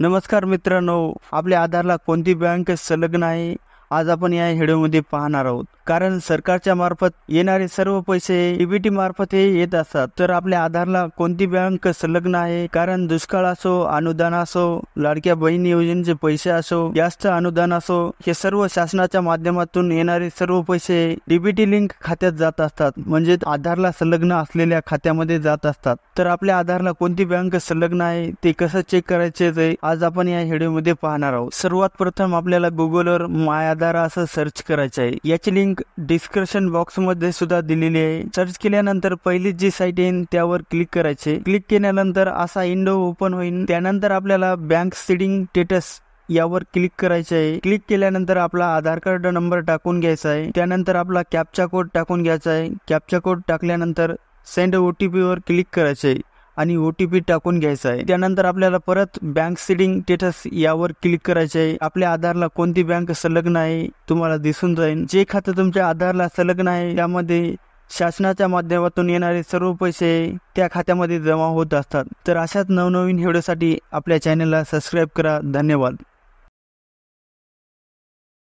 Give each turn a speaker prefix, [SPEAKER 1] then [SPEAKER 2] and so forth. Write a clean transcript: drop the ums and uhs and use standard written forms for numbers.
[SPEAKER 1] नमस्कार मित्रांनो, आपल्या आधारला कोणती बँक संलग्न आहे आज आपण या व्हिडिओमध्ये पाहणार आहोत। कारण सरकारच्या मार्फत येणारे सर्व पैसे डीबीटी मार्फत हे येत असतात। तर आपल्या आधारला कोणती बँक संलग्न आहे, कारण दुष्काळ असो, अनुदान असो, लाडक्या बहीण योजनेचे पैसे असो, जास्त अनुदान असो, हे सर्व शासनाच्या माध्यमातून येणारे सर्व पैसे डीबीटी लिंक खात्यात जात असतात, म्हणजे आधारला संलग्न असलेल्या खात्यामध्ये जात असतात। तर आपल्या आधारला कोणती बँक संलग्न आहे ते कसं चेक करायचे ते आज आपण या व्हिडिओमध्ये पाहणार आहोत। सर्वात प्रथम आपल्याला गुगलवर माय आधार असं सर्च करायचं आहे। याची लिंक डिस्क्रिप्शन बॉक्स मध्ये सुद्धा दिलेली आहे। सर्च केल्यानंतर पहिली जी साइट येईल त्यावर क्लिक करायचे। क्लिक केल्यानंतर असा विंडो ओपन होईल। त्यानंतर आपल्याला बँक सीडिंग स्टेटस यावर क्लिक करायचे आहे। क्लिक केल्यानंतर आपला आधार कार्ड नंबर टाकून घ्यायचा आहे। त्यानंतर आपला कॅप्चा कोड टाकून घ्यायचा आहे। कॅप्चा कोड टाकल्यानंतर सेंड ओटीपी वर क्लिक करायचे आहे आणि ओटीपी टाकून घ्यायचा आहे। त्यानंतर आपल्याला परत बँक सीडिंग स्टेटस यावर क्लिक करायचे आहे। आपल्या आधारला कोणती बँक संलग्न आहे तुम्हाला दिसून जाईल। जे खाते तुमच्या आधारला संलग्न आहे त्यामध्ये शासनाच्या माध्यमातून येणारे सर्व पैसे त्या खात्यामध्ये जमा होत असतात। तर अशाच नवनवीन व्हिडिओसाठी आपल्या चॅनलला सबस्क्राइब करा। धन्यवाद।